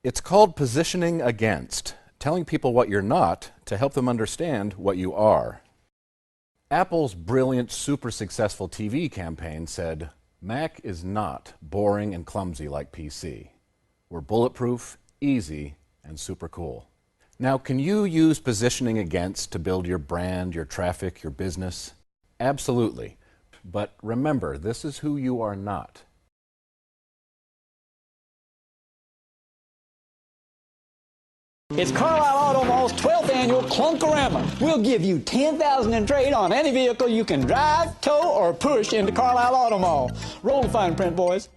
It's called positioning against, telling people what you're not to help them understand what you are. Apple's brilliant, super successful TV campaign said, "Mac is not boring and clumsy like PC. We're bulletproof, easy, and super cool." Now, can you use positioning against to build your brand, your traffic, your business? Absolutely. But remember, this is who you are not. It's Carlyle Auto Mall's 12th annual Clunkorama. We'll give you $10,000 in trade on any vehicle you can drive, tow, or push into Carlyle Auto Mall. Roll the fine print, boys.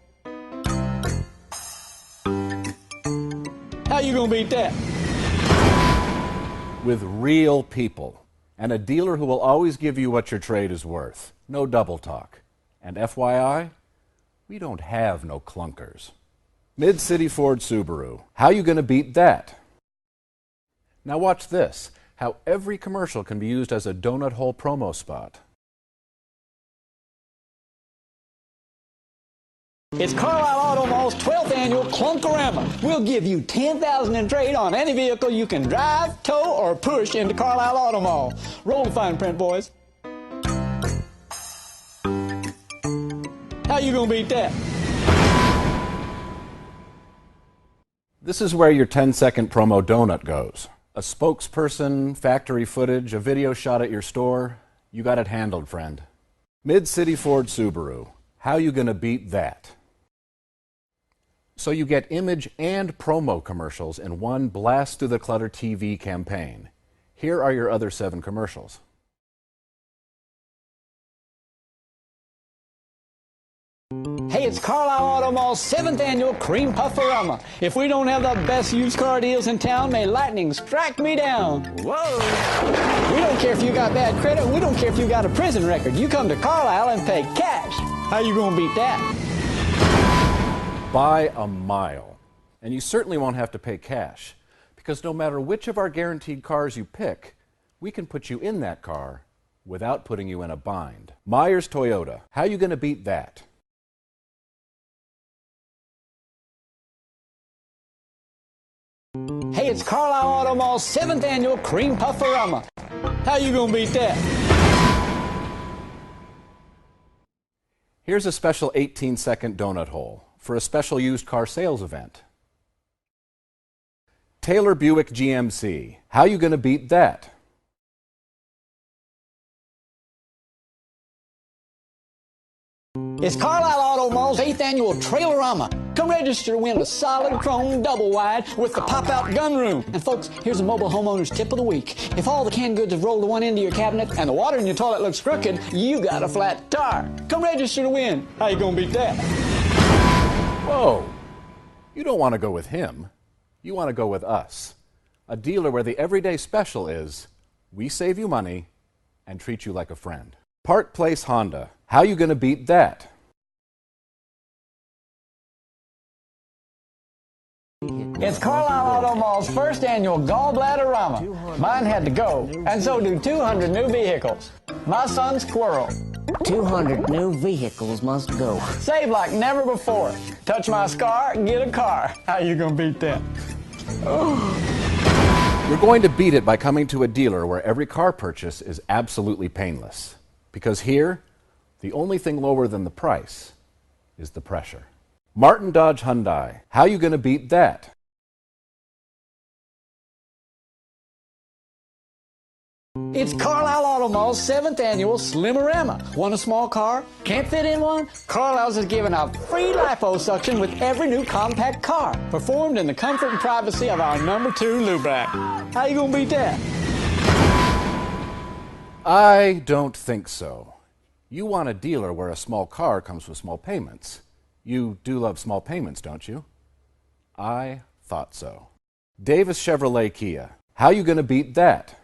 How you gonna beat that? With real people, and a dealer who will always give you what your trade is worth. No double talk. And FYI, we don't have no clunkers. Mid-City Ford Subaru. How you gonna beat that? Now watch this, how every commercial can be used as a donut hole promo spot. It's Carlyle Auto Mall's 12th annual Clunkorama. We'll give you $10,000 in trade on any vehicle you can drive, tow, or push into Carlyle Auto Mall. Roll the fine print, boys. How you gonna beat that? This is where your 10-second promo donut goes. A spokesperson, factory footage, a video shot at your store. You got it handled, friend. Mid-City Ford Subaru. How you gonna beat that? So you get image and promo commercials in one blast through the clutter TV campaign. Here are your other 7 commercials. Hey, it's Carlyle Auto Mall's 7th annual Cream Pufferama. If we don't have the best used car deals in town, may lightning strike me down. Whoa! We don't care if you got bad credit. We don't care if you got a prison record. You come to Carlyle and pay cash. How you gonna beat that? By a mile. And you certainly won't have to pay cash, because no matter which of our guaranteed cars you pick, we can put you in that car without putting you in a bind. Myers Toyota. How you gonna beat that? Hey, it's Carlyle Auto Mall's 7th annual Cream Pufferama. How you gonna beat that? Here's a special 18-second donut hole for a special used car sales event. Taylor Buick GMC. How you gonna beat that? It's Carlyle Auto Mall's 8th annual Trailerama. Come register to win a solid chrome double wide with the pop-out gun room. And folks, here's a mobile homeowner's tip of the week. If all the canned goods have rolled to one end of your cabinet and the water in your toilet looks crooked, you got a flat tire. Come register to win. How you gonna beat that? Whoa! You don't want to go with him. You want to go with us. A dealer where the everyday special is, we save you money and treat you like a friend. Park Place Honda. How you gonna beat that? It's Carlyle Auto Mall's 1st annual Gallbladder-rama. Mine had to go, and so do 200 new vehicles. My son's Squirrel. 200 new vehicles must go. Save like never before. Touch my scar, get a car. How you gonna beat that? You're going to beat it by coming to a dealer where every car purchase is absolutely painless. Because here, the only thing lower than the price is the pressure. Martin Dodge Hyundai. How you gonna beat that? It's Carlyle Auto Mall's 7th annual Slimorama. Want a small car? Can't fit in one? Carlyle's is giving out free liposuction with every new compact car, performed in the comfort and privacy of our #2 Lubrac. How you gonna beat that? I don't think so. You want a dealer where a small car comes with small payments. You do love small payments, don't you? I thought so. Davis Chevrolet Kia. How you gonna beat that?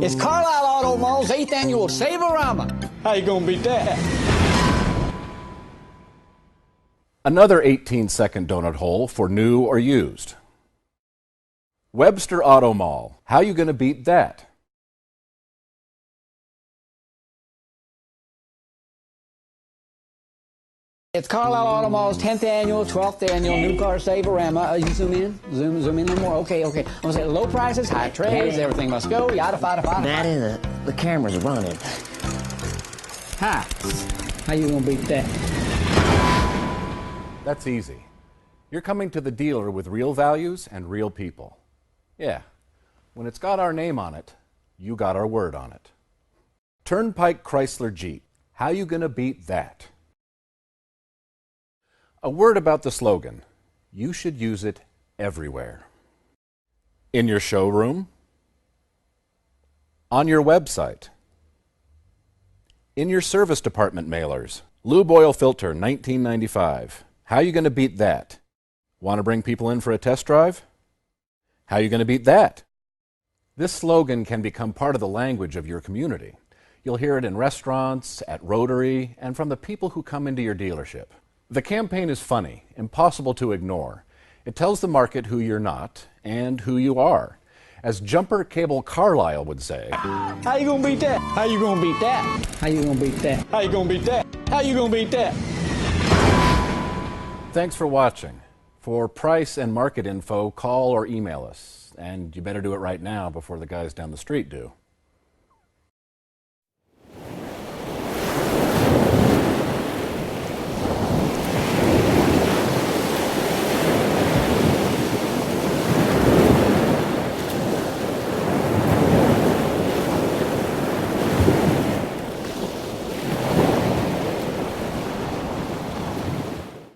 It's Carlyle Auto Mall's 8th annual Savorama. How you gonna beat that? Another 18-second donut hole for new or used. Webster Auto Mall. How you gonna beat that? It's Carlyle Auto Mall's 10th annual, 12th annual New Car Save-A-Rama. You zoom in? Zoom in a little more. Okay. I'm gonna say low prices, high trades, everything must go, yada, fada, fada. Daddy, the camera's running. Hi. How you gonna beat that? That's easy. You're coming to the dealer with real values and real people. Yeah, when it's got our name on it, you got our word on it. Turnpike Chrysler Jeep. How you gonna beat that? A word about the slogan. You should use it everywhere. In your showroom. On your website. In your service department mailers. Lube oil filter, 1995. How you going to beat that? Want to bring people in for a test drive? How you going to beat that? This slogan can become part of the language of your community. You'll hear it in restaurants, at Rotary, and from the people who come into your dealership. The campaign is funny, impossible to ignore. It tells the market who you're not and who you are. As Jumper Cable Carlyle would say, how you gonna beat that? How you gonna beat that? How you gonna beat that? How you gonna beat that? How you gonna beat that? Thanks for watching. For price and market info, call or email us. And you better do it right now before the guys down the street do.